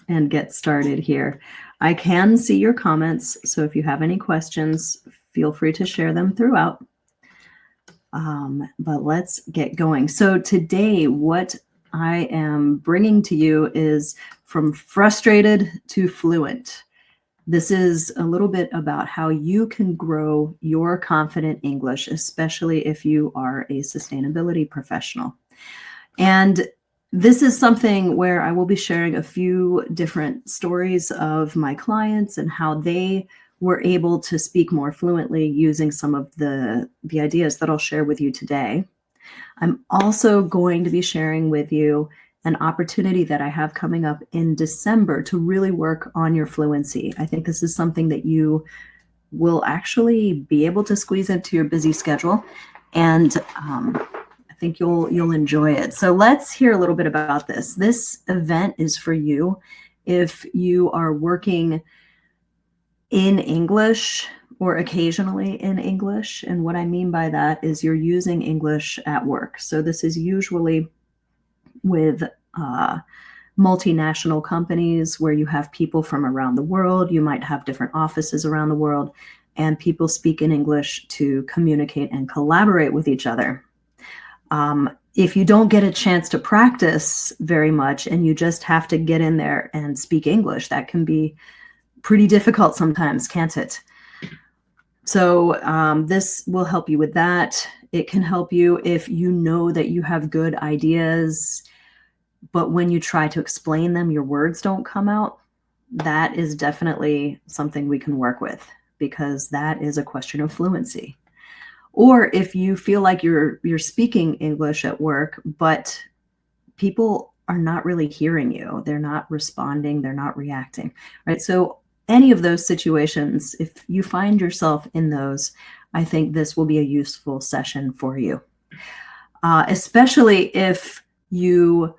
and get started here. I can see your comments, so if you have any questions, feel free to share them throughout. But let's get going. So today, what I am bringing to you is From Frustrated to Fluent. This is a little bit about how you can grow your confident English, especially if you are a sustainability professional. And this is something where I will be sharing a few different stories of my clients and how they were able to speak more fluently using some of the ideas that I'll share with you today. I'm also going to be sharing with you an opportunity that I have coming up in December to really work on your fluency. I think this is something that you will actually be able to squeeze into your busy schedule, and I think you'll enjoy it. So let's hear a little bit about this. This event is for you if you are working in English or occasionally in English. And what I mean by that is you're using English at work. So this is usually with multinational companies where you have people from around the world. You might have different offices around the world, and people speak in English to communicate and collaborate with each other. If you don't get a chance to practice very much and you just have to get in there and speak English, that can be pretty difficult sometimes, can't it? So this will help you with that. It can help you if you know that you have good ideas, but when you try to explain them, your words don't come out. That is definitely something we can work with, because that is a question of fluency. Or if you feel like you're speaking English at work, but people are not really hearing you, they're not responding, they're not reacting, right? So any of those situations, if you find yourself in those, I think this will be a useful session for you. Especially if you,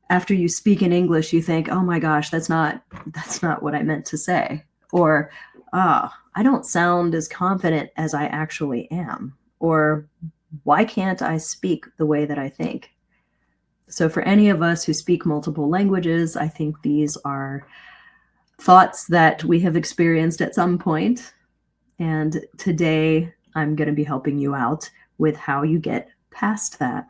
after you speak in English, you think, oh my gosh, that's not what I meant to say. Or, I don't sound as confident as I actually am. Or why can't I speak the way that I think? So for any of us who speak multiple languages, I think these are thoughts that we have experienced at some point. And today I'm going to be helping you out with how you get past that.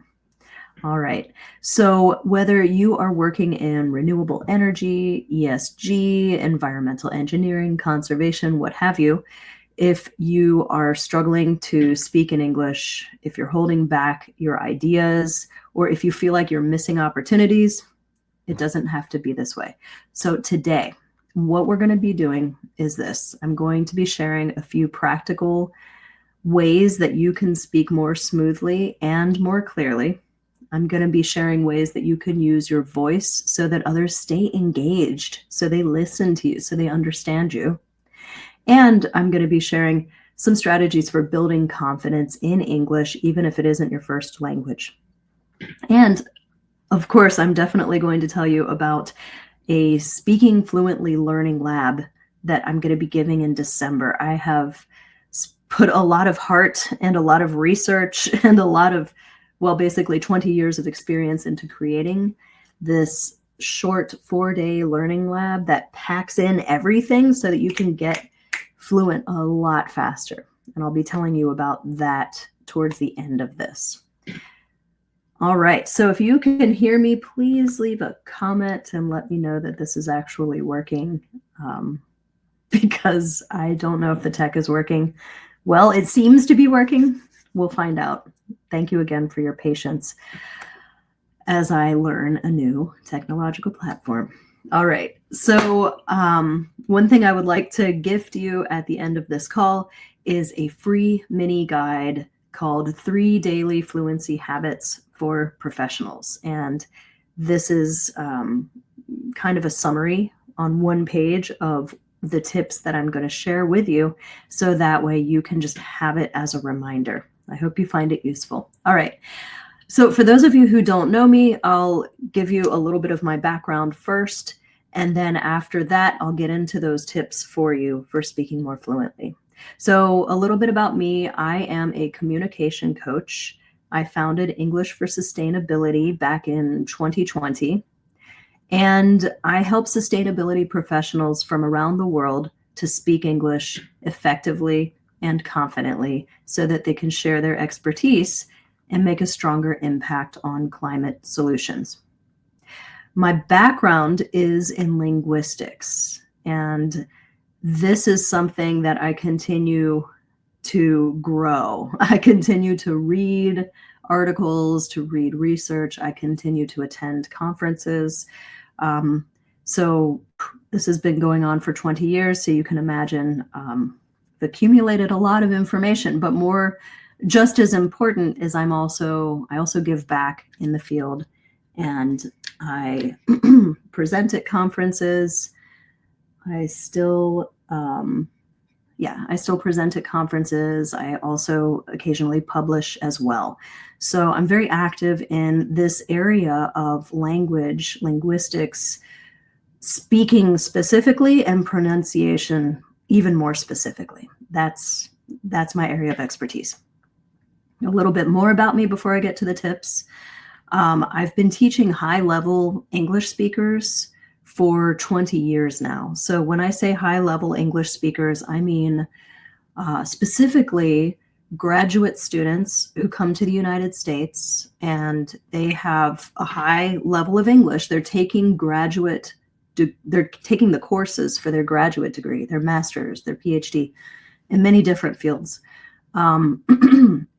All right. So whether you are working in renewable energy, ESG, environmental engineering, conservation, what have you, if you are struggling to speak in English, if you're holding back your ideas, or if you feel like you're missing opportunities, it doesn't have to be this way. So today, what we're going to be doing is this. I'm going to be sharing a few practical ways that you can speak more smoothly and more clearly. I'm going to be sharing ways that you can use your voice so that others stay engaged, so they listen to you, so they understand you. And I'm going to be sharing some strategies for building confidence in English, even if it isn't your first language. And of course, I'm definitely going to tell you about a Speaking Fluently Learning Lab that I'm going to be giving in December. I have put a lot of heart and a lot of research and a lot of, well, basically 20 years of experience into creating this short 4-day learning lab that packs in everything so that you can get fluent a lot faster. And I'll be telling you about that towards the end of this. All right, so if you can hear me, please leave a comment and let me know that this is actually working, because I don't know if the tech is working. Well, it seems to be working. We'll find out. Thank you again for your patience as I learn a new technological platform. All right, so one thing I would like to gift you at the end of this call is a free mini guide called 3 Daily Fluency Habits for Professionals. And this is kind of a summary on one page of the tips that I'm going to share with you, so that way you can just have it as a reminder. I hope you find it useful. All right. So for those of you who don't know me, I'll give you a little bit of my background first, and then after that, I'll get into those tips for you for speaking more fluently. So a little bit about me. I am a communication coach. I founded English for Sustainability back in 2020. And I help sustainability professionals from around the world to speak English effectively and confidently so that they can share their expertise and make a stronger impact on climate solutions. My background is in linguistics, and this is something that I continue to grow. I continue to read articles, to read research. I continue to attend conferences. Um, so this has been going on for 20 years. So you can imagine I've accumulated a lot of information, but more just as important is I also give back in the field, and I present at conferences. I still I still present at conferences. I also occasionally publish as well. So I'm very active in this area of language, linguistics, speaking specifically, and pronunciation even more specifically. That's my area of expertise. A little bit more about me before I get to the tips. I've been teaching high-level English speakers for 20 years now. So when I say high-level English speakers, I mean specifically graduate students who come to the United States and they have a high level of English. They're taking the courses for their graduate degree, their master's, their PhD in many different fields.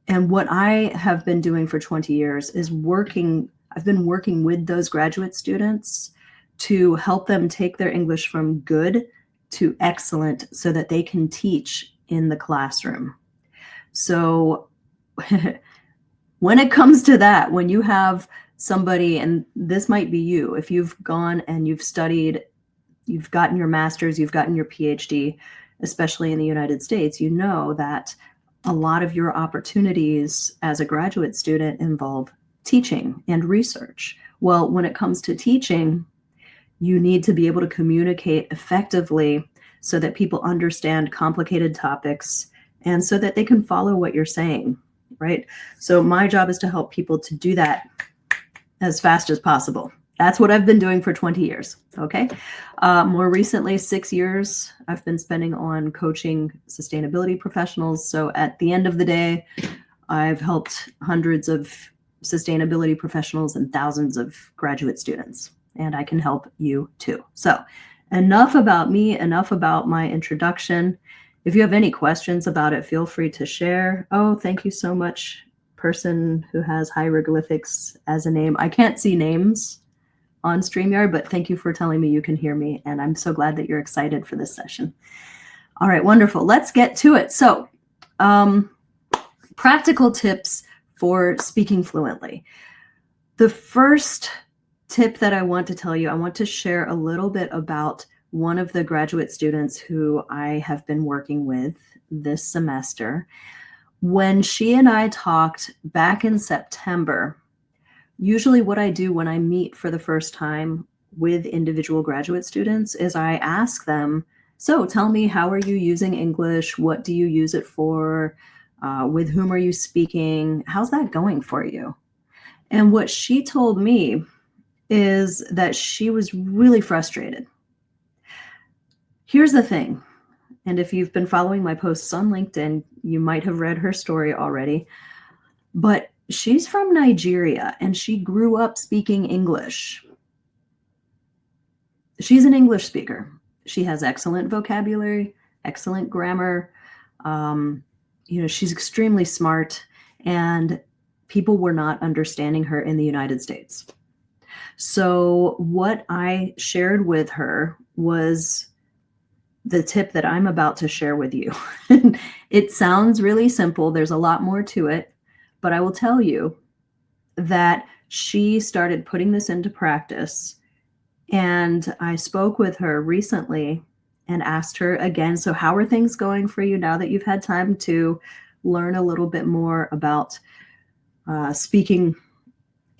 And what I have been doing for 20 years is I've been working with those graduate students to help them take their English from good to excellent so that they can teach in the classroom. So when it comes to that, when you have somebody, and this might be you, if you've gone and you've studied, you've gotten your master's, you've gotten your PhD, especially in the United States, you know that a lot of your opportunities as a graduate student involve teaching and research. Well, when it comes to teaching, you need to be able to communicate effectively so that people understand complicated topics and so that they can follow what you're saying, right? So my job is to help people to do that as fast as possible. That's what I've been doing for 20 years, okay? More recently, 6 years, I've been spending on coaching sustainability professionals. So at the end of the day, I've helped hundreds of sustainability professionals and thousands of graduate students, and I can help you too. So enough about me, enough about my introduction. If you have any questions about it, feel free to share. Oh, thank you so much, person who has hieroglyphics as a name. I can't see names on StreamYard, but thank you for telling me you can hear me, and I'm so glad that you're excited for this session. All right, wonderful. Let's get to it. So, practical tips for speaking fluently. The first tip that I want to tell you, I want to share a little bit about one of the graduate students who I have been working with this semester. When she and I talked back in September, usually what I do when I meet for the first time with individual graduate students is I ask them, so tell me, how are you using English? What do you use it for? With whom are you speaking? How's that going for you? And what she told me is that she was really frustrated. Here's the thing, and if you've been following my posts on LinkedIn, you might have read her story already, but she's from Nigeria and she grew up speaking English. She's an English speaker. She has excellent vocabulary, excellent grammar. She's extremely smart, and people were not understanding her in the United States. So what I shared with her was the tip that I'm about to share with you. It sounds really simple. There's a lot more to it, but I will tell you that she started putting this into practice. And I spoke with her recently and asked her again, so how are things going for you now that you've had time to learn a little bit more about speaking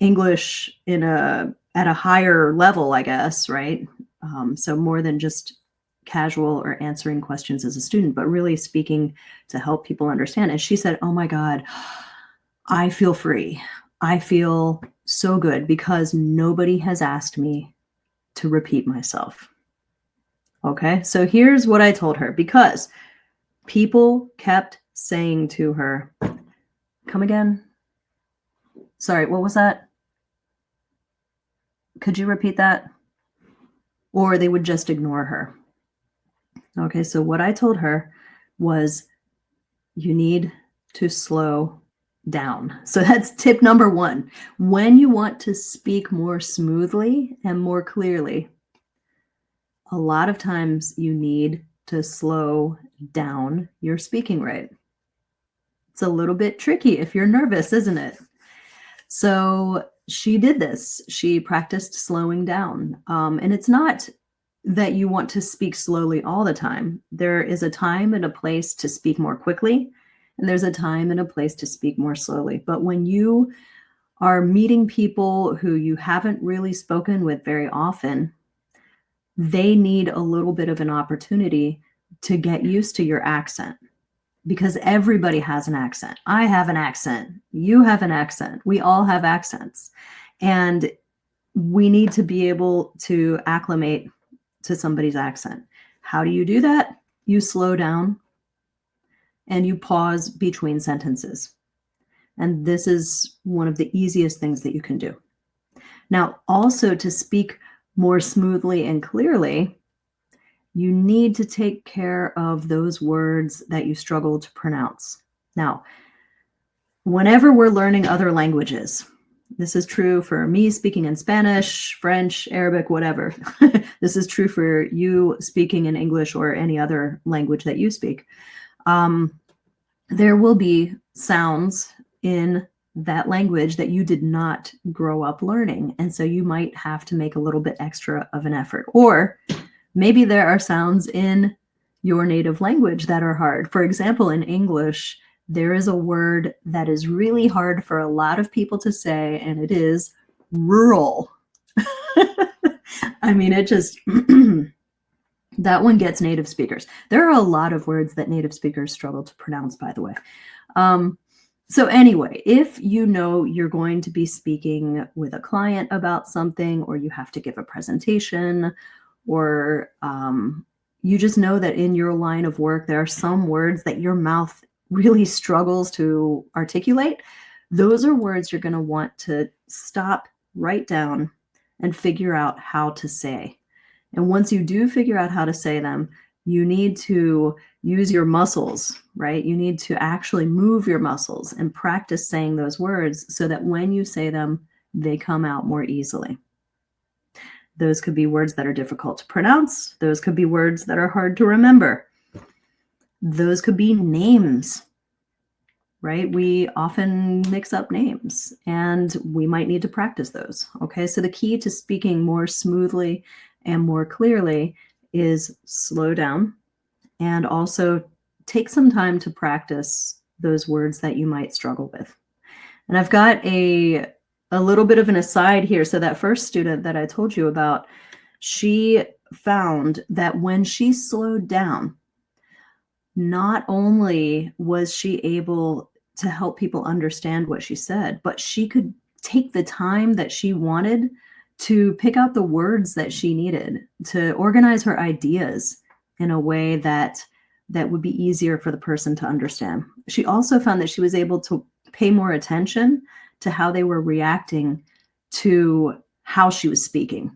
English at a higher level, I guess, right? So more than just casual or answering questions as a student, but really speaking to help people understand. And she said, oh my God, I feel free. I feel so good because nobody has asked me to repeat myself. Okay, so here's what I told her, because people kept saying to her, come again? Sorry, what was that? Could you repeat that? Or they would just ignore her. Okay, so what I told her was, you need to slow down. So that's tip number one. When you want to speak more smoothly and more clearly, a lot of times you need to slow down your speaking rate. It's a little bit tricky if you're nervous, isn't it? So she did this. She practiced slowing down. And it's not that you want to speak slowly all the time. There is a time and a place to speak more quickly, and there's a time and a place to speak more slowly. But when you are meeting people who you haven't really spoken with very often, they need a little bit of an opportunity to get used to your accent, because everybody has an accent. I have an accent. You have an accent. We all have accents. And we need to be able to acclimate to somebody's accent. How do you do that? You slow down and you pause between sentences. And this is one of the easiest things that you can do. Now, also, to speak more smoothly and clearly, you need to take care of those words that you struggle to pronounce. Now, whenever we're learning other languages, this is true for me speaking in Spanish, French, Arabic, whatever. This is true for you speaking in English or any other language that you speak. There will be sounds in that language that you did not grow up learning. And so you might have to make a little bit extra of an effort. Or maybe there are sounds in your native language that are hard. For example, in English, there is a word that is really hard for a lot of people to say, and it is rural. I mean, it just, that one gets native speakers. There are a lot of words that native speakers struggle to pronounce, by the way. So anyway, if you know you're going to be speaking with a client about something, or you have to give a presentation, or you just know that in your line of work, there are some words that your mouth really struggles to articulate, those are words you're going to want to stop, write down, and figure out how to say. And once you do figure out how to say them, you need to use your muscles, right? You need to actually move your muscles and practice saying those words so that when you say them, they come out more easily. Those could be words that are difficult to pronounce. Those could be words that are hard to remember. Those could be names, right? We often mix up names, and we might need to practice those. Okay, so the key to speaking more smoothly and more clearly is slow down, and also take some time to practice those words that you might struggle with. And I've got a little bit of an aside here. So that first student that I told you about, she found that when she slowed down, not only was she able to help people understand what she said, but she could take the time that she wanted to pick out the words that she needed to organize her ideas in a way that would be easier for the person to understand. She also found that she was able to pay more attention to how they were reacting to how she was speaking,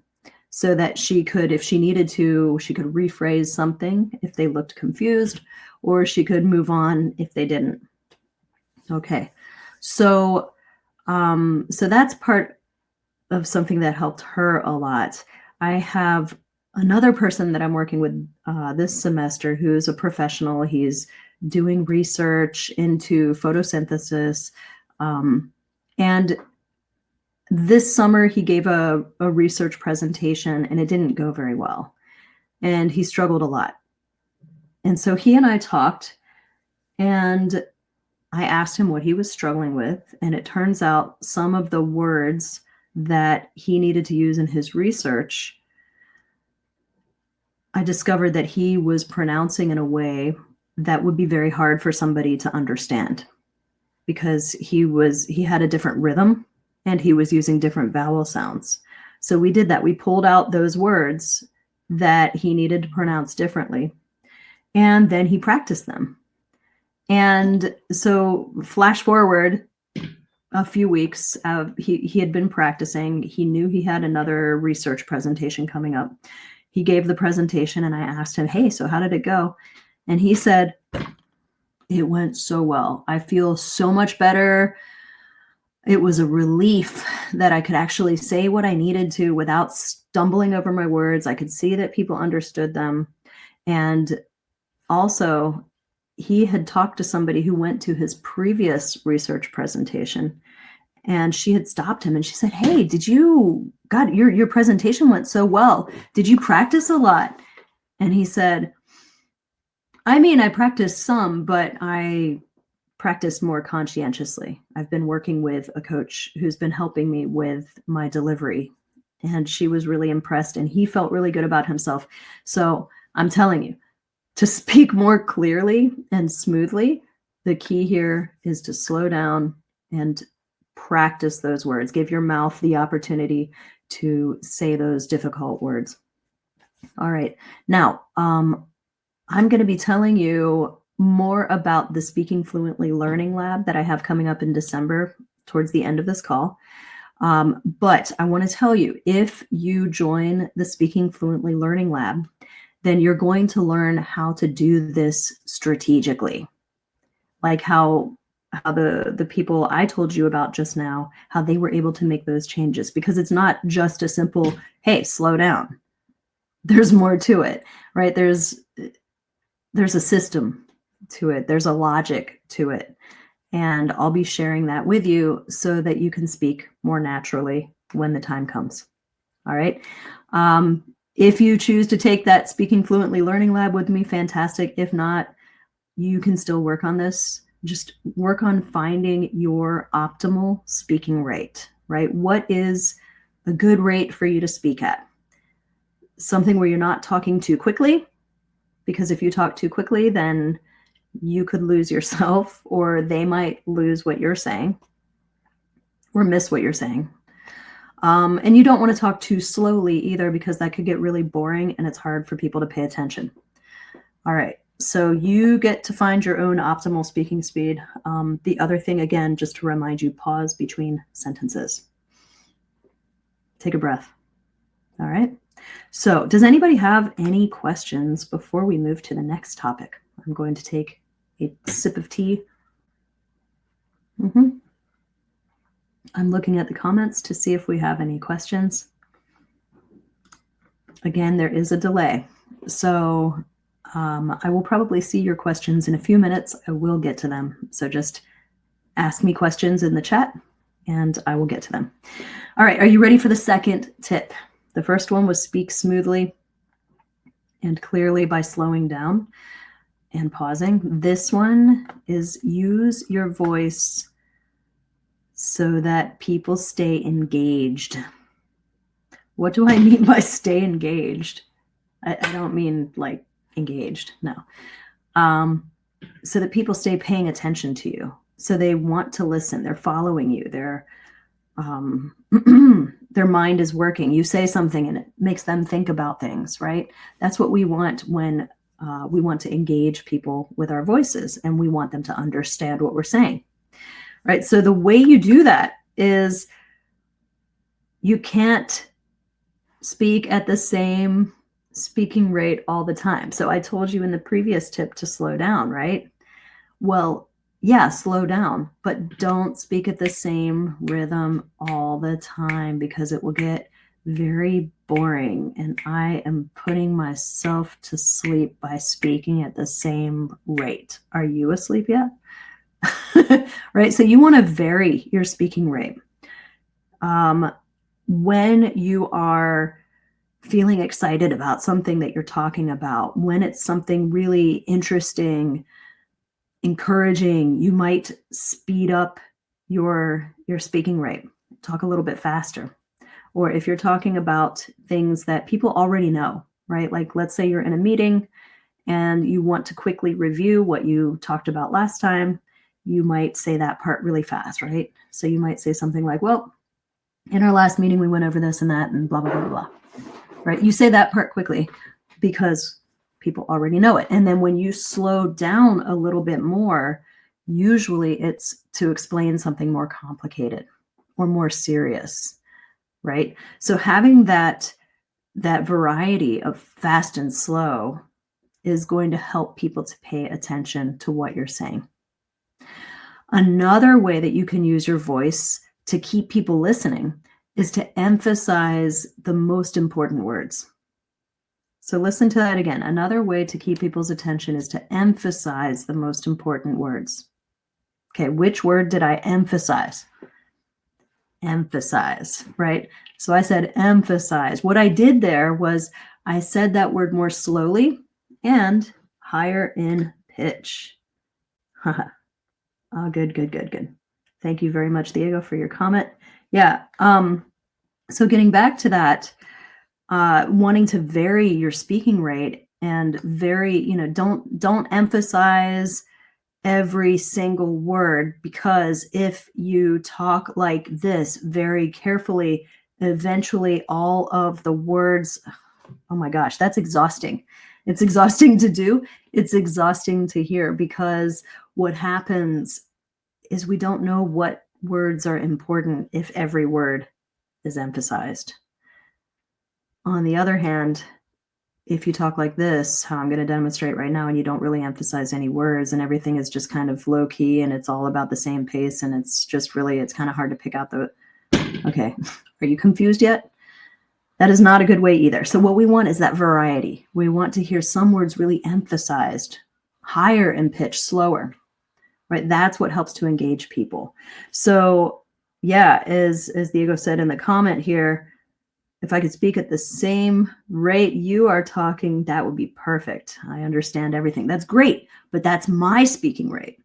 so that she could, if she needed to, she could rephrase something if they looked confused, or she could move on if they didn't. Okay, so that's part of something that helped her a lot. I have another person that I'm working with this semester who's a professional. He's doing research into photosynthesis. And this summer he gave a research presentation, and it didn't go very well. And he struggled a lot. And so he and I talked, and I asked him what he was struggling with. And it turns out some of the words that he needed to use in his research, I discovered that he was pronouncing in a way that would be very hard for somebody to understand, because he had a different rhythm and he was using different vowel sounds. So we did that. We pulled out those words that he needed to pronounce differently, and then he practiced them. And so flash forward a few weeks, he had been practicing. He knew he had another research presentation coming up. He gave the presentation, and I asked him, hey, so how did it go? And he said, it went so well. I feel so much better. It was a relief that I could actually say what I needed to without stumbling over my words. I could see that people understood them. And also, he had talked to somebody who went to his previous research presentation, and she had stopped him and she said, hey, God, your presentation went so well. Did you practice a lot? And he said, I mean, I practiced some, but I practiced more conscientiously. I've been working with a coach who's been helping me with my delivery, and she was really impressed, and he felt really good about himself. So I'm telling you, to speak more clearly and smoothly, the key here is to slow down and practice those words. Give your mouth the opportunity to say those difficult words. All right. Now, I'm going to be telling you more about the Speaking Fluently Learning Lab that I have coming up in December towards the end of this call. But I want to tell you, if you join the Speaking Fluently Learning Lab, then you're going to learn how to do this strategically, like how the people I told you about just now, how they were able to make those changes, because it's not just a simple, hey, slow down. There's more to it, right? There's a system to it. There's a logic to it. And I'll be sharing that with you so that you can speak more naturally when the time comes. All right. If you choose to take that Speaking Fluently Learning Lab with me, fantastic. If not, you can still work on this. Just work on finding your optimal speaking rate, right? What is a good rate for you to speak at? Something where you're not talking too quickly, because if you talk too quickly, then you could lose yourself, or they might lose what you're saying or miss what you're saying. And you don't want to talk too slowly either, because that could get really boring and it's hard for people to pay attention. All right. So you get to find your own optimal speaking speed. The other thing, again, just to remind you, pause between sentences. Take a breath. All right. So does anybody have any questions before we move to the next topic? I'm going to take a sip of tea. I'm looking at the comments to see if we have any questions. Again, there is a delay. So I will probably see your questions in a few minutes. I will get to them. So just ask me questions in the chat and I will get to them. All right. Are you ready for the second tip? The first one was speak smoothly and clearly by slowing down and pausing. This one is use your voice so that people stay engaged. What do I mean by stay engaged? I don't mean like engaged, no. So that people stay paying attention to you. So they want to listen. They're following you. Their mind is working. You say something and it makes them think about things, right? That's what we want when we want to engage people with our voices, and we want them to understand what we're saying, right? So the way you do that is you can't speak at the same speaking rate all the time. So I told you in the previous tip to slow down, right? Well, yeah, slow down, but don't speak at the same rhythm all the time, because it will get very boring. And I am putting myself to sleep by speaking at the same rate. Are you asleep yet? Right? So you want to vary your speaking rate. When you are feeling excited about something that you're talking about, when it's something really interesting, encouraging, you might speed up your speaking rate, talk a little bit faster. Or if you're talking about things that people already know, right? Like let's say you're in a meeting and you want to quickly review what you talked about last time, you might say that part really fast, right? So you might say something like, well, In our last meeting, we went over this and that and blah, blah, blah, blah, right? You say that part quickly because people already know it. And then when you slow down a little bit more, usually it's to explain something more complicated or more serious, right? So having that variety of fast and slow is going to help people to pay attention to what you're saying. Another way that you can use your voice to keep people listening is to emphasize the most important words. So listen to that again. Another way to keep people's attention is to emphasize the most important words. Okay, which word did I emphasize? Emphasize, right? So I said emphasize. What I did there was I said that word more slowly and higher in pitch. Oh, good, good, good, good. Thank you very much, Diego, for your comment. Yeah. So getting back to that, wanting to vary your speaking rate and don't emphasize every single word, because if you talk like this very carefully, eventually all of the words, oh my gosh, that's exhausting. It's exhausting to do. It's exhausting to hear, because what happens is we don't know what words are important if every word is emphasized. On the other hand, if you talk like this, how I'm going to demonstrate right now, and you don't really emphasize any words and everything is just kind of low key and it's all about the same pace, and it's kind of hard to pick out okay, are you confused yet? That is not a good way either. So what we want is that variety. We want to hear some words really emphasized, higher in pitch, slower, right? That's what helps to engage people. So yeah, as Diego said in the comment here, if I could speak at the same rate you are talking, that would be perfect. I understand everything. That's great, but that's my speaking rate.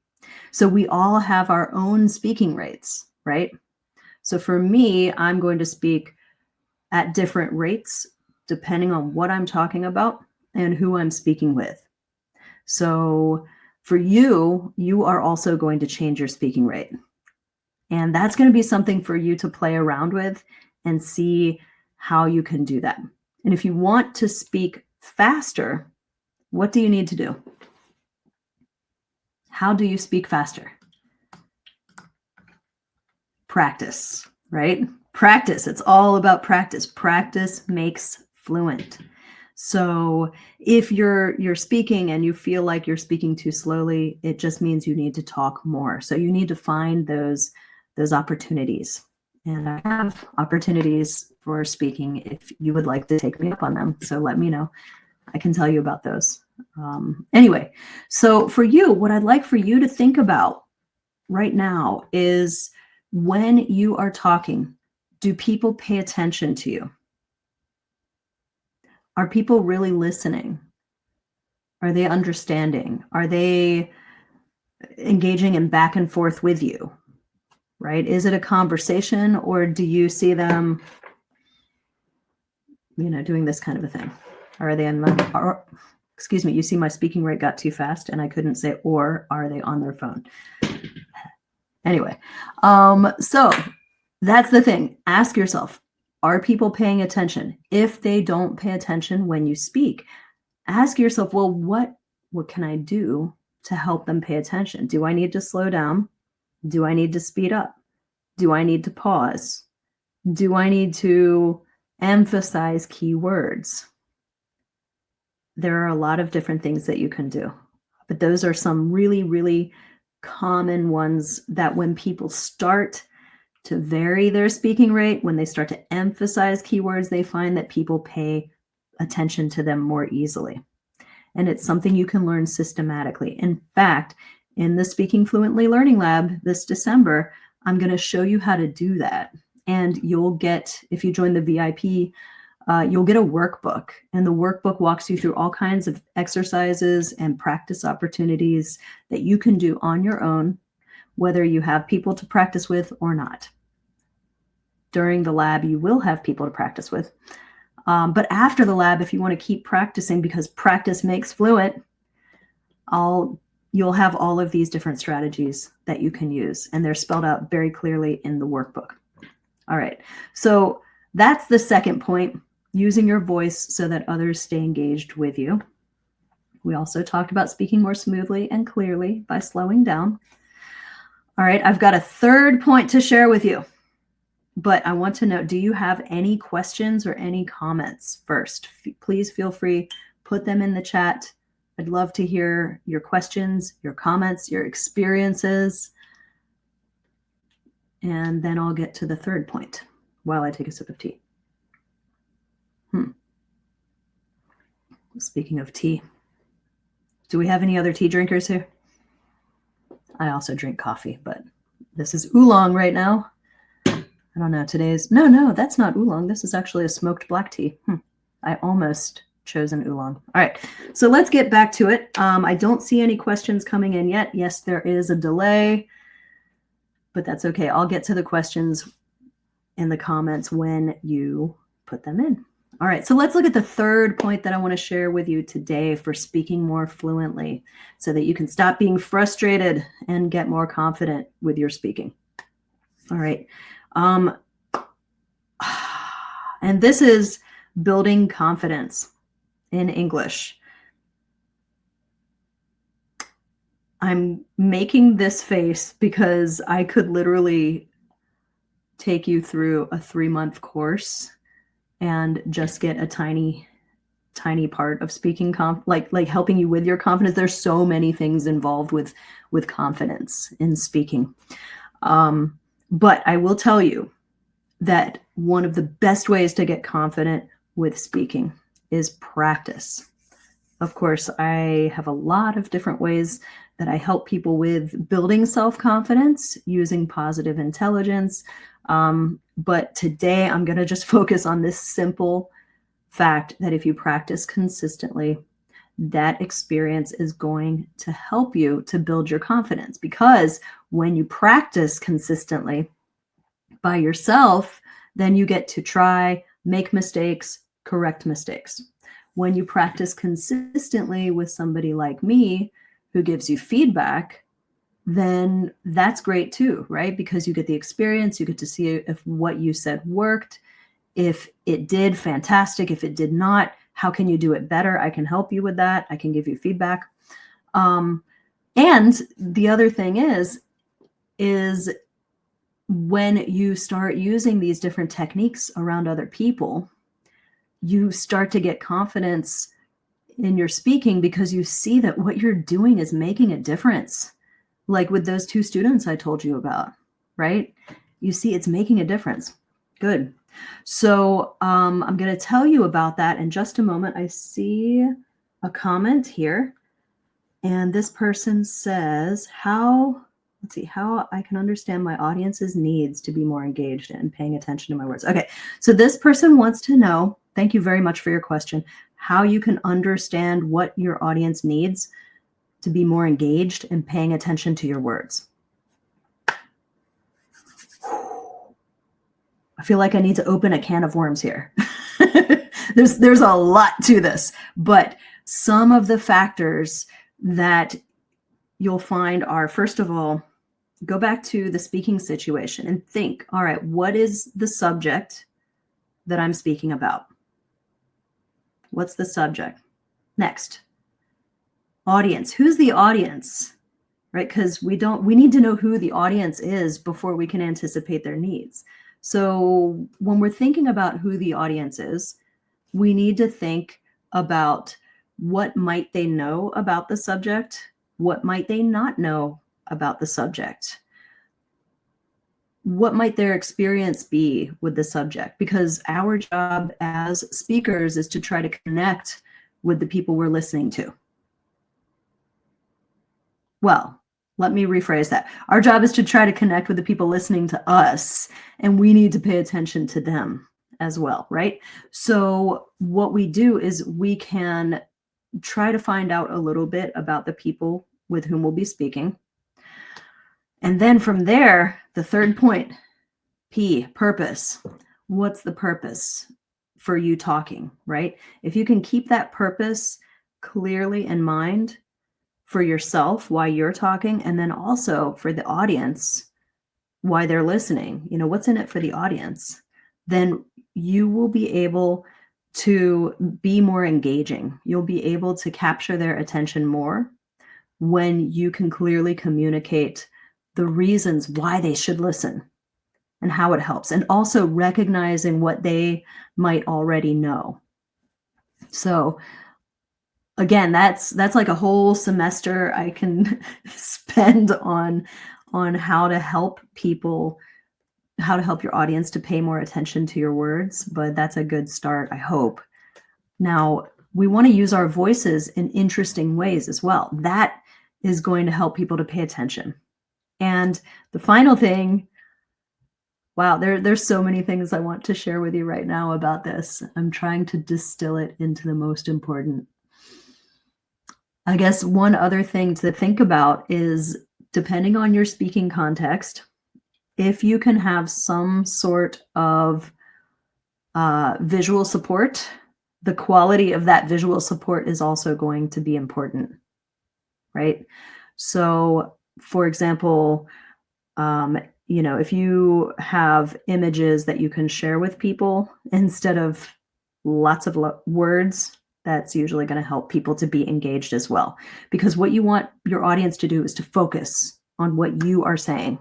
So we all have our own speaking rates, right? So for me, I'm going to speak at different rates depending on what I'm talking about and who I'm speaking with. So for you, you are also going to change your speaking rate. And that's going to be something for you to play around with and see how you can do that. And if you want to speak faster, what do you need to do? How do you speak faster? Practice, right? Practice. It's all about practice. Practice makes fluent. So if you're speaking and you feel like you're speaking too slowly, it just means you need to talk more. So you need to find those opportunities. And I have opportunities for speaking if you would like to take me up on them. So let me know. I can tell you about those. Anyway, so for you, what I'd like for you to think about right now is, when you are talking, do people pay attention to you? Are people really listening? Are they understanding? Are they engaging in back and forth with you? Right? Is it a conversation, or do you see them, doing this kind of a thing? Or are they excuse me, you see my speaking rate got too fast and I couldn't say, or are they on their phone? Anyway, so that's the thing. Ask yourself, are people paying attention? If they don't pay attention when you speak, ask yourself, well, what can I do to help them pay attention? Do I need to slow down? Do I need to speed up? Do I need to pause? Do I need to emphasize key words? There are a lot of different things that you can do, but those are some really, really common ones that when people start to vary their speaking rate, when they start to emphasize keywords, they find that people pay attention to them more easily. And it's something you can learn systematically. In fact, in the Speaking Fluently Learning Lab this December, I'm going to show you how to do that. And you'll get, if you join the VIP, you'll get a workbook. And the workbook walks you through all kinds of exercises and practice opportunities that you can do on your own, whether you have people to practice with or not. During the lab, you will have people to practice with. But after the lab, if you want to keep practicing, because practice makes fluent, you'll have all of these different strategies that you can use, and they're spelled out very clearly in the workbook. All right. So that's the second point, using your voice so that others stay engaged with you. We also talked about speaking more smoothly and clearly by slowing down. All right, I've got a third point to share with you, but I want to know, do you have any questions or any comments first? Please feel free, put them in the chat. I'd love to hear your questions, your comments, your experiences. And then I'll get to the third point while I take a sip of tea. Speaking of tea, do we have any other tea drinkers here? I also drink coffee, but this is oolong right now. I don't know, no, that's not oolong. This is actually a smoked black tea. I almost chose an oolong. All right, so let's get back to it. I don't see any questions coming in yet. Yes, there is a delay, but that's okay. I'll get to the questions in the comments when you put them in. All right, so let's look at the third point that I want to share with you today for speaking more fluently so that you can stop being frustrated and get more confident with your speaking. All right. And this is building confidence in English. I'm making this face because I could literally take you through a 3-month course and just get a tiny part of speaking, like helping you with your confidence. There's so many things involved with confidence in speaking. But I will tell you that one of the best ways to get confident with speaking is practice. Of course, I have a lot of different ways that I help people with building self-confidence using positive intelligence. But today I'm going to just focus on this simple fact that if you practice consistently, that experience is going to help you to build your confidence. Because when you practice consistently by yourself, then you get to try, make mistakes, correct mistakes. When you practice consistently with somebody like me who gives you feedback, then that's great too, right? Because you get the experience, you get to see if what you said worked. If it did, fantastic. If it did not, how can you do it better? I can help you with that. I can give you feedback. And the other thing is when you start using these different techniques around other people, you start to get confidence in your speaking because you see that what you're doing is making a difference. Like with those 2 students I told you about, right? You see it's making a difference. Good. So I'm going to tell you about that in just a moment. I see a comment here, and this person says, how I can understand my audience's needs to be more engaged and paying attention to my words. Okay, so this person wants to know, thank you very much for your question, how you can understand what your audience needs to be more engaged and paying attention to your words. I feel like I need to open a can of worms here. There's a lot to this, but some of the factors that you'll find are, first of all, go back to the speaking situation and think, all right, what is the subject that I'm speaking about? What's the subject? Next, audience. Who's the audience? Right? Because we need to know who the audience is before we can anticipate their needs. So when we're thinking about who the audience is, we need to think about what might they know about the subject? What might they not know about the subject? What might their experience be with the subject? Because our job as speakers is to try to connect with the people we're listening to. Well, let me rephrase that. Our job is to try to connect with the people listening to us, and we need to pay attention to them as well, right? So what we do is we can try to find out a little bit about the people with whom we'll be speaking. And then from there, the third point, P, purpose. What's the purpose for you talking, right? If you can keep that purpose clearly in mind for yourself while you're talking, and then also for the audience why they're listening, what's in it for the audience, then you will be able to be more engaging. You'll be able to capture their attention more when you can clearly communicate the reasons why they should listen and how it helps, and also recognizing what they might already know. So again, that's like a whole semester I can spend on how to help people, how to help your audience to pay more attention to your words, but that's a good start, I hope. Now, we want to use our voices in interesting ways as well. That is going to help people to pay attention. And the final thing, wow, there's so many things I want to share with you right now about this. I'm trying to distill it into the most important. I guess one other thing to think about is, depending on your speaking context, if you can have some sort of visual support, the quality of that visual support is also going to be important, right? So, for example, if you have images that you can share with people instead of lots of words, that's usually going to help people to be engaged as well. Because what you want your audience to do is to focus on what you are saying.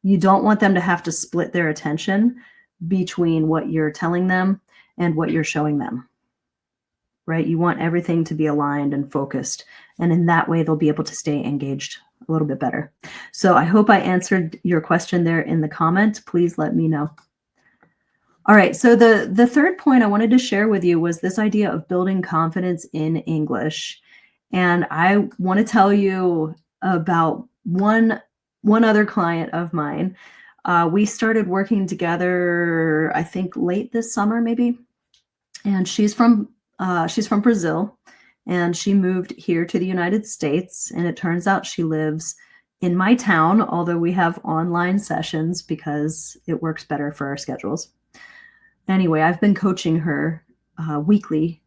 You don't want them to have to split their attention between what you're telling them and what you're showing them, right? You want everything to be aligned and focused. And in that way, they'll be able to stay engaged a little bit better. So I hope I answered your question there in the comment. Please let me know. All right, so the third point I wanted to share with you was this idea of building confidence in English. And I want to tell you about one other client of mine. We started working together, I think, late this summer, maybe. And she's from Brazil, and she moved here to the United States. And it turns out she lives in my town, although we have online sessions because it works better for our schedules. Anyway, I've been coaching her weekly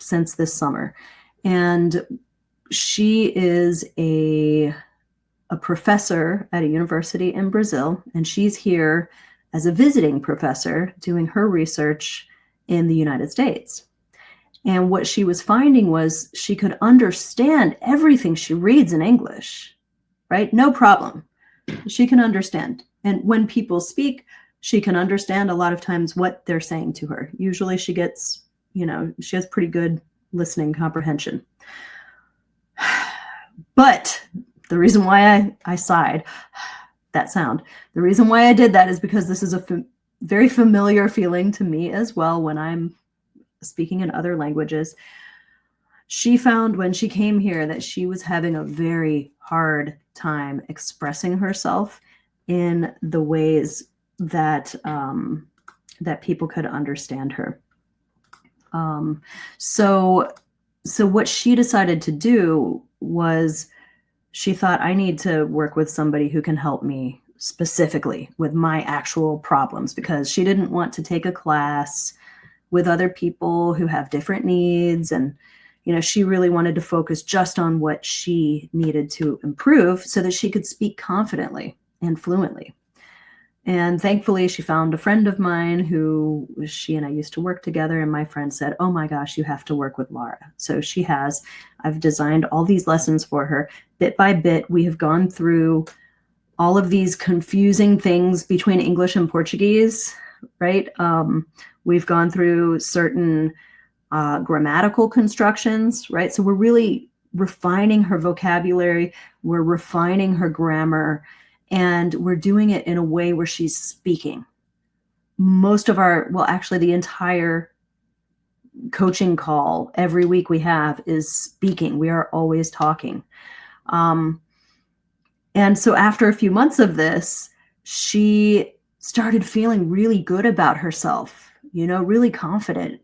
since this summer. And she is a professor at a university in Brazil, and she's here as a visiting professor doing her research in the United States. And what she was finding was she could understand everything she reads in English, right? No problem. She can understand. And when people speak, she can understand a lot of times what they're saying to her. Usually she gets, she has pretty good listening comprehension. But the reason why I sighed, that sound, the reason why I did that is because this is a very familiar feeling to me as well when I'm speaking in other languages. She found when she came here that she was having a very hard time expressing herself in the ways that that people could understand her. So what she decided to do was, she thought, I need to work with somebody who can help me specifically with my actual problems, because she didn't want to take a class with other people who have different needs. And, she really wanted to focus just on what she needed to improve so that she could speak confidently and fluently. And thankfully, she found a friend of mine who she and I used to work together. And my friend said, oh my gosh, you have to work with Laura. So she has. I've designed all these lessons for her. Bit by bit, we have gone through all of these confusing things between English and Portuguese, right? We've gone through certain grammatical constructions, right? So we're really refining her vocabulary. We're refining her grammar. And we're doing it in a way where she's speaking. Most of the entire coaching call every week we have is speaking. We are always talking. And so after a few months of this, she started feeling really good about herself, really confident.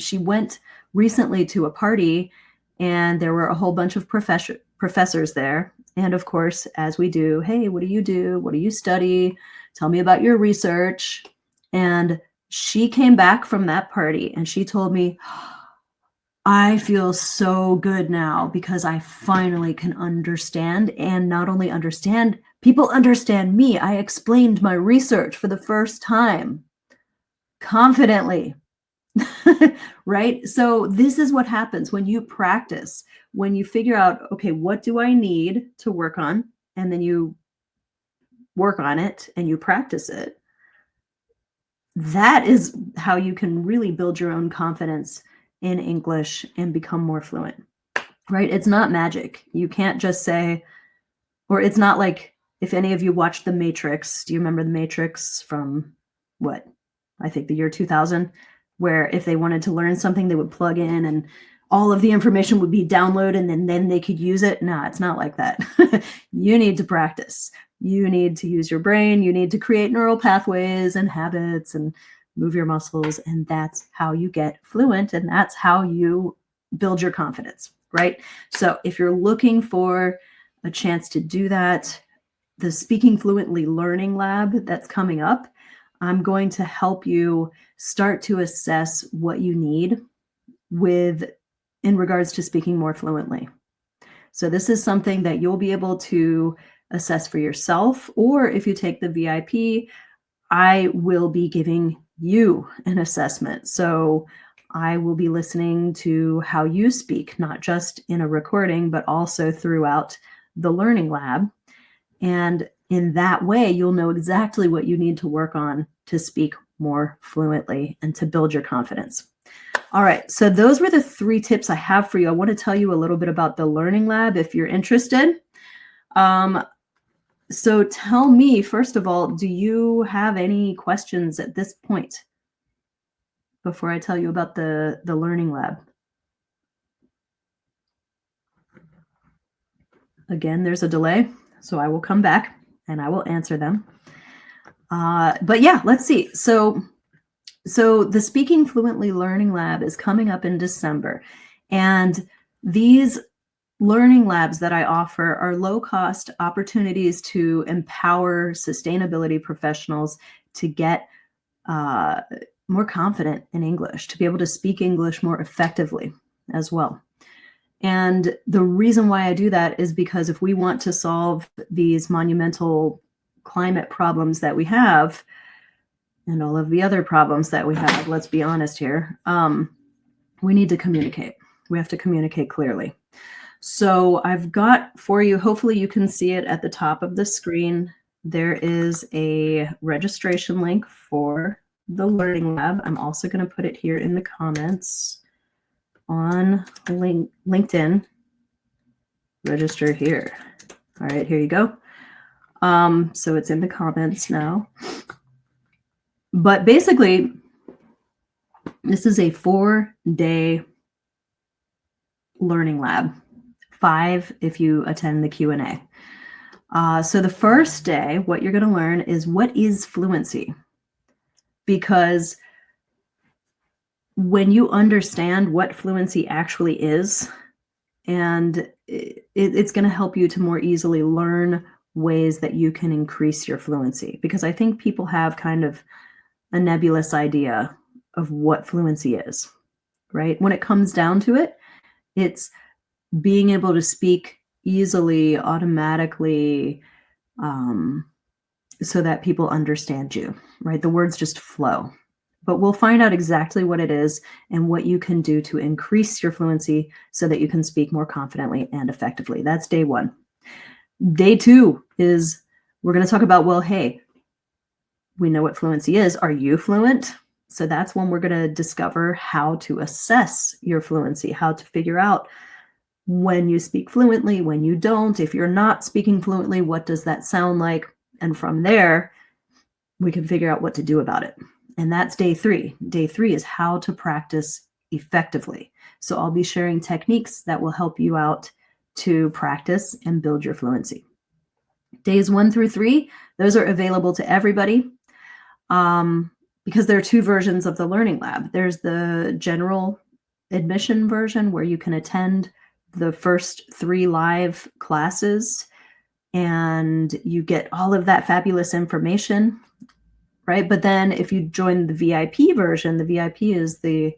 She went recently to a party, and there were a whole bunch of professors there. And of course, as we do, hey, what do you do? What do you study? Tell me about your research. And she came back from that party and she told me, I feel so good now because I finally can understand, and not only understand, People understand me. I explained my research for the first time confidently. Right? So this is what happens when you practice, when you figure out, okay, what do I need to work on? And then you work on it and you practice it. That is how you can really build your own confidence in English and become more fluent, right? It's not magic. You can't just say, or it's not like if any of you watched The Matrix. Do you remember The Matrix from what? I think the year 2000, where if they wanted to learn something, they would plug in and all of the information would be downloaded and then they could use it. No, it's not like that. You need to practice. You need to use your brain. You need to create neural pathways and habits and move your muscles. And that's how you get fluent. And that's how you build your confidence, right? So if you're looking for a chance to do that, the Speaking Fluently Learning Lab that's coming up, I'm going to help you start to assess what you need in regards to speaking more fluently. So this is something that you'll be able to assess for yourself, or if you take the VIP, I will be giving you an assessment. So I will be listening to how you speak, not just in a recording, but also throughout the learning lab. And in that way, you'll know exactly what you need to work on to speak more fluently and to build your confidence. All right, so those were the 3 tips I have for you. I want to tell you a little bit about the Learning Lab if you're interested. So tell me, first of all, do you have any questions at this point before I tell you about the Learning Lab? Again, there's a delay, so I will come back and I will answer them. But yeah, let's see. So the Speaking Fluently Learning Lab is coming up in December. And these learning labs that I offer are low-cost opportunities to empower sustainability professionals to get more confident in English, to be able to speak English more effectively as well. And the reason why I do that is because if we want to solve these monumental climate problems that we have, and all of the other problems that we have, let's be honest here, we need to communicate. We have to communicate clearly. So I've got for you, hopefully you can see it at the top of the screen. There is a registration link for the Learning Lab. I'm also going to put it here in the comments on LinkedIn. Register here. All right, here you go. So it's in the comments now. But basically, this is a 4-day learning lab, 5 if you attend the Q&A. So the first day, what you're going to learn is what is fluency. Because when you understand what fluency actually is, and it's going to help you to more easily learn ways that you can increase your fluency. Because I think people have kind of a nebulous idea of what fluency is, right? When it comes down to it, it's being able to speak easily, automatically, so that people understand you, right? The words just flow. But we'll find out exactly what it is and what you can do to increase your fluency so that you can speak more confidently and effectively. That's day 1. Day 2 is we're going to talk about, well, hey, we know what fluency is. Are you fluent? So that's when we're going to discover how to assess your fluency, how to figure out when you speak fluently, when you don't. If you're not speaking fluently, what does that sound like? And from there, we can figure out what to do about it. And that's day 3. Day 3 is how to practice effectively. So I'll be sharing techniques that will help you out to practice and build your fluency. Days 1 through 3, those are available to everybody because there are 2 versions of the Learning Lab. There's the general admission version where you can attend the first 3 live classes and you get all of that fabulous information, right? But then if you join the VIP version, the VIP is the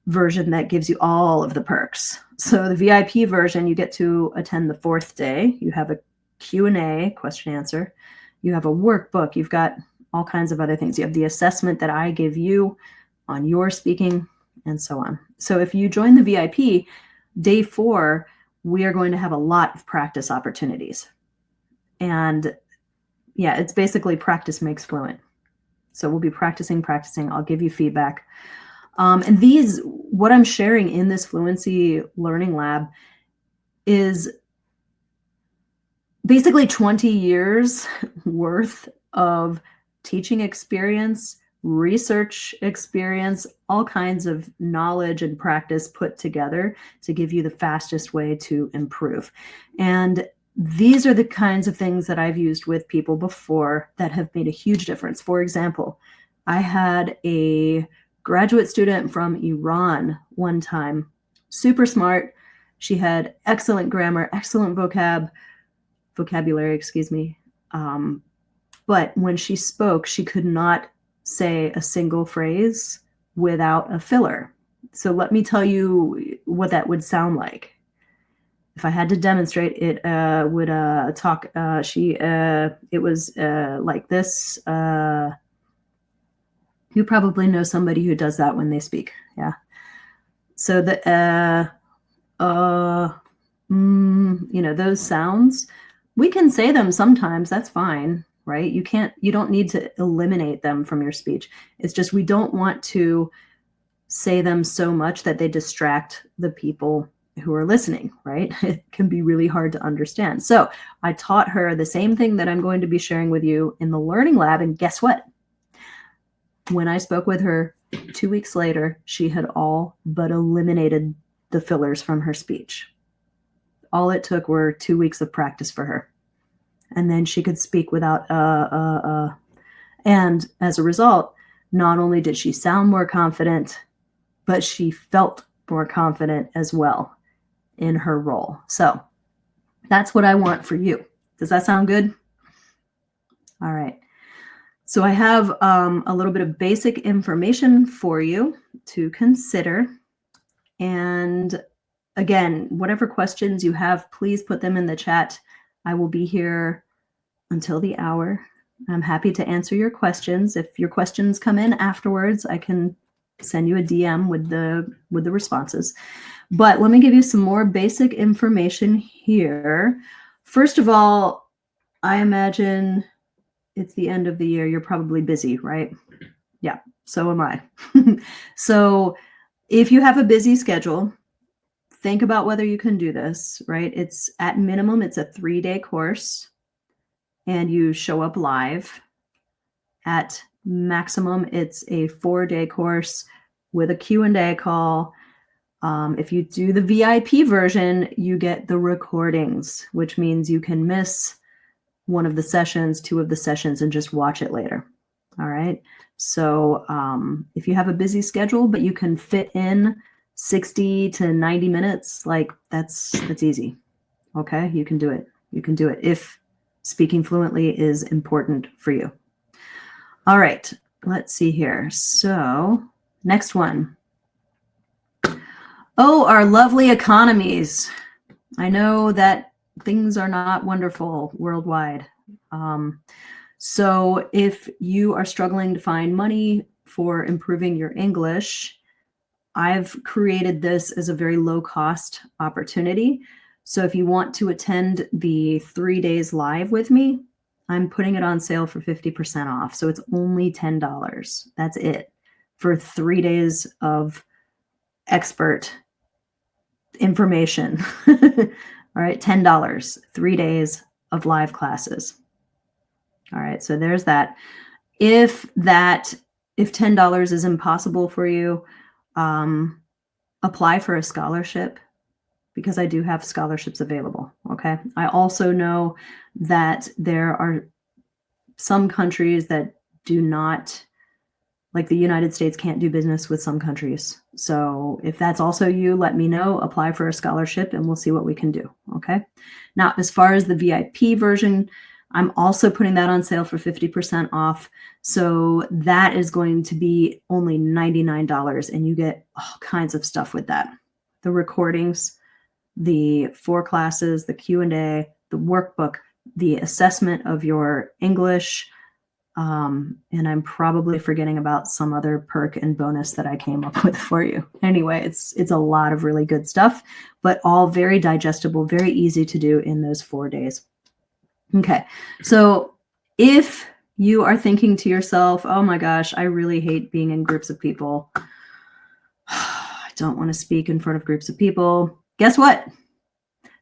version that gives you all of the perks. So the VIP version, you get to attend the 4th day. You have a Q&A, question answer. You have a workbook. You've got all kinds of other things. You have the assessment that I give you on your speaking and so on. So if you join the VIP, day 4, we are going to have a lot of practice opportunities. And yeah, it's basically practice makes fluent. So we'll be practicing. I'll give you feedback. And what I'm sharing in this Fluency Learning Lab is basically 20 years worth of teaching experience, research experience, all kinds of knowledge and practice put together to give you the fastest way to improve. And these are the kinds of things that I've used with people before that have made a huge difference. For example, I had a graduate student from Iran one time, super smart. She had excellent grammar, excellent vocabulary, excuse me. But when she spoke, she could not say a single phrase without a filler. So let me tell you what that would sound like. If I had to demonstrate, it would talk. It was like this. You probably know somebody who does that when they speak. Yeah. So those sounds, we can say them sometimes. That's fine, right? You don't need to eliminate them from your speech. It's just we don't want to say them so much that they distract the people who are listening, right? It can be really hard to understand. So I taught her the same thing that I'm going to be sharing with you in the Learning Lab. And guess what? When I spoke with her 2 weeks later, she had all but eliminated the fillers from her speech. All it took were 2 weeks of practice for her. And then she could speak without And as a result, not only did she sound more confident, but she felt more confident as well in her role. So that's what I want for you. Does that sound good? All right. So I have a little bit of basic information for you to consider. And again, whatever questions you have, please put them in the chat. I will be here until the hour. I'm happy to answer your questions. If your questions come in afterwards, I can send you a DM with the responses. But let me give you some more basic information here. First of all, I imagine it's the end of the year. You're probably busy, right? Yeah, so am I. So if you have a busy schedule, think about whether you can do this, right? It's at minimum, it's a 3-day course and you show up live. At maximum, it's a 4-day course with a Q&A call. If you do the VIP version, you get the recordings, which means you can miss one of the sessions, 2 of the sessions, and just watch it later. All right. So if you have a busy schedule, but you can fit in 60 to 90 minutes, like that's easy. Okay. You can do it. You can do it if speaking fluently is important for you. All right. Let's see here. So next one. Oh, our lovely economies. I know that things are not wonderful worldwide. So if you are struggling to find money for improving your English, I've created this as a very low-cost opportunity. So if you want to attend the 3 days live with me, I'm putting it on sale for 50% off. So it's only $10. That's it for 3 days of expert information. All right, $10, 3 days of live classes. All right, so there's that. If $10 is impossible for you, apply for a scholarship because I do have scholarships available. Okay. I also know that there are some countries that do not, like the United States can't do business with some countries. So if that's also you, let me know, apply for a scholarship and we'll see what we can do. Okay. Now, as far as the VIP version, I'm also putting that on sale for 50% off. So that is going to be only $99 and you get all kinds of stuff with that. The recordings, the 4 classes, the Q&A, the workbook, the assessment of your English, and I'm probably forgetting about some other perk and bonus that I came up with for you. Anyway, it's a lot of really good stuff, but all very digestible, very easy to do in those 4 days. Okay, so if you are thinking to yourself, oh my gosh, I really hate being in groups of people. I don't want to speak in front of groups of people. Guess what?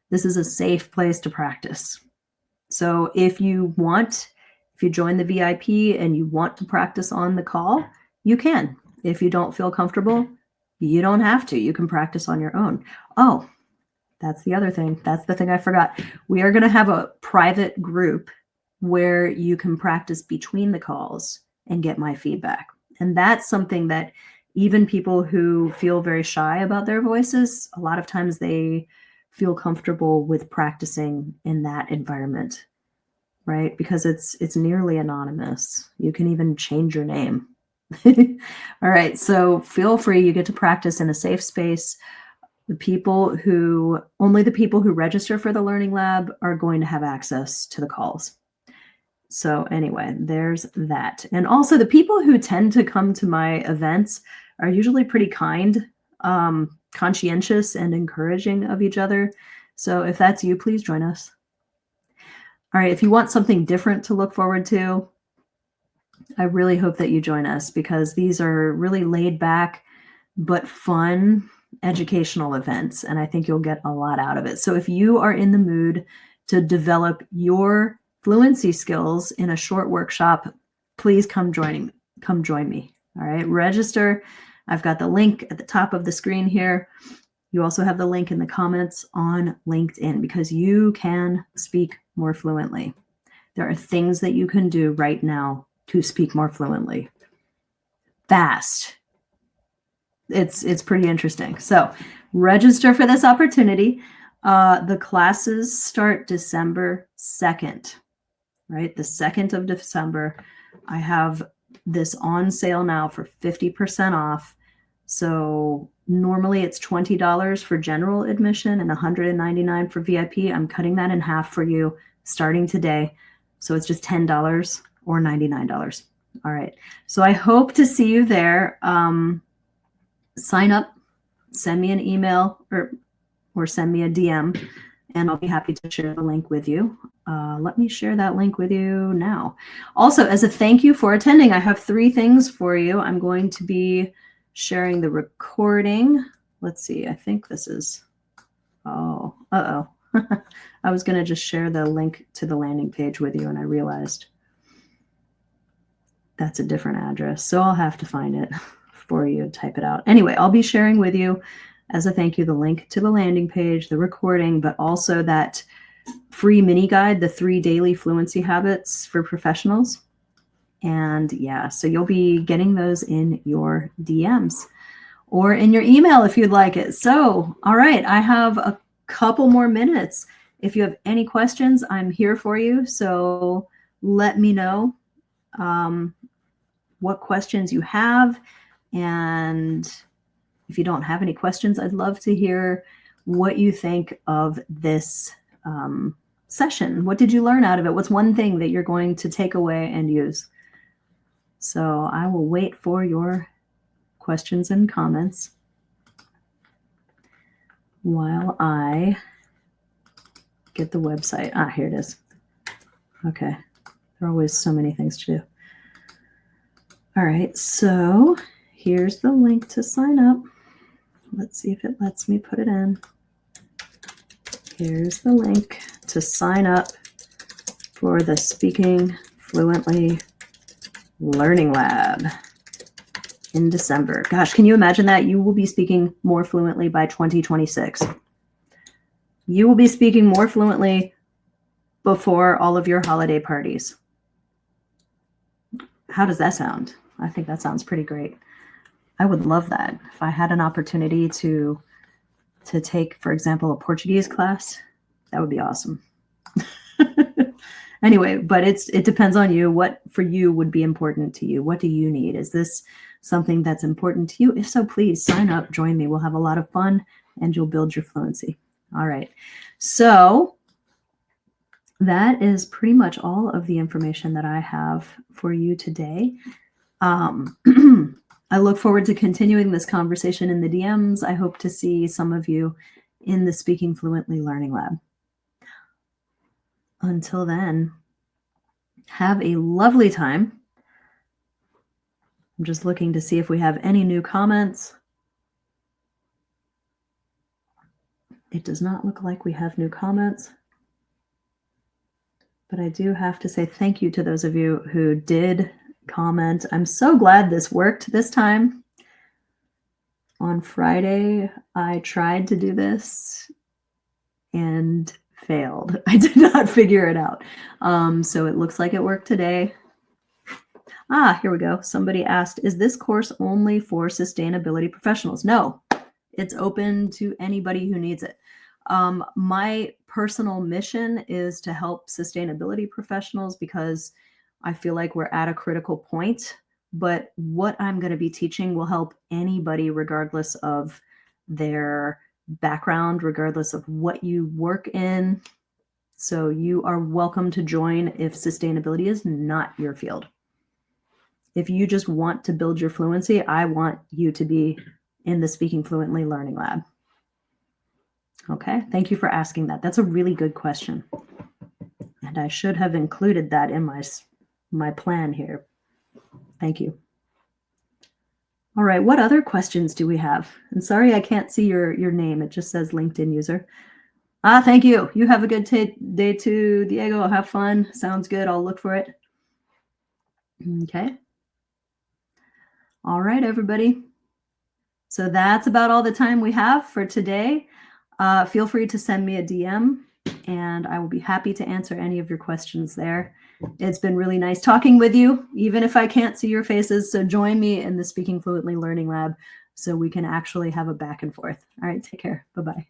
This is a safe place to practice. So if you join the VIP and you want to practice on the call, you can. If you don't feel comfortable, you don't have to. You can practice on your own. Oh, that's the other thing. That's the thing I forgot. We are going to have a private group where you can practice between the calls and get my feedback. And that's something that even people who feel very shy about their voices, a lot of times they feel comfortable with practicing in that environment, right? Because it's nearly anonymous. You can even change your name. All right, so feel free. You get to practice in a safe space. Only the people who register for the Learning Lab are going to have access to the calls. So anyway, there's that. And also the people who tend to come to my events are usually pretty kind, conscientious, and encouraging of each other. So if that's you, please join us. All right, if you want something different to look forward to, I really hope that you join us, because these are really laid back but fun educational events, and I think you'll get a lot out of it. So if you are in the mood to develop your fluency skills in a short workshop, please come join me. All right, register. I've got the link at the top of the screen here. You also have the link in the comments on LinkedIn, because you can speak more fluently. There are things that you can do right now to speak more fluently. Fast. It's pretty interesting. So register for this opportunity. The classes start December 2nd, right? The 2nd of December. I have this on sale now for 50% off. So normally it's $20 for general admission and $199 for VIP. I'm cutting that in half for you starting today. So it's just $10 or $99. All right. So I hope to see you there. Sign up, send me an email or send me a DM, and I'll be happy to share the link with you. Let me share that link with you now. Also, as a thank you for attending, I have 3 things for you. I'm going to be sharing the recording. Let's see, I think this is, I was going to just share the link to the landing page with you, and I realized that's a different address, so I'll have to find it for you, type it out. Anyway, I'll be sharing with you as a thank you the link to the landing page, the recording, but also that free mini guide, the 3 daily fluency habits for professionals. And yeah, so you'll be getting those in your DMs or in your email if you'd like it. So, all right, I have a couple more minutes. If you have any questions, I'm here for you. So let me know what questions you have. And if you don't have any questions, I'd love to hear what you think of this session. What did you learn out of it? What's one thing that you're going to take away and use? So I will wait for your questions and comments while I get the website. Here it is. Okay. There are always so many things to do. All right. So here's the link to sign up. Let's see if it lets me put it in. Here's the link to sign up for the Speaking Fluently Learning Lab in December. Gosh, can you imagine that? You will be speaking more fluently by 2026. You will be speaking more fluently before all of your holiday parties. How does that sound? I think that sounds pretty great. I would love that. If I had an opportunity to take, for example, a Portuguese class, that would be awesome. Anyway, but it depends on you. What for you would be important to you? What do you need? Is this something that's important to you? If so, please sign up, join me. We'll have a lot of fun and you'll build your fluency. All right. So that is pretty much all of the information that I have for you today. I look forward to continuing this conversation in the DMs. I hope to see some of you in the Speaking Fluently Learning Lab. Until then, have a lovely time. I'm just looking to see if we have any new comments. It does not look like we have new comments. But I do have to say thank you to those of you who did comment. I'm so glad this worked this time. On Friday, I tried to do this and failed. I did not figure it out. So it looks like it worked today. Here we go. Somebody asked, is this course only for sustainability professionals? No, it's open to anybody who needs it. My personal mission is to help sustainability professionals because I feel like we're at a critical point, but what I'm going to be teaching will help anybody regardless of their background, regardless of what you work in. So you are welcome to join if sustainability is not your field. If you just want to build your fluency, I want you to be in the Speaking Fluently Learning Lab. Okay, thank you for asking that. That's a really good question. And I should have included that in my plan here. Thank you. All right, what other questions do we have? And sorry, I can't see your name. It just says LinkedIn user. Thank you. You have a good day too, Diego. Have fun. Sounds good. I'll look for it. Okay. All right, everybody. So that's about all the time we have for today. Feel free to send me a DM and I will be happy to answer any of your questions there. It's been really nice talking with you, even if I can't see your faces. So join me in the Speaking Fluently Learning Lab so we can actually have a back and forth. All right, take care. Bye-bye.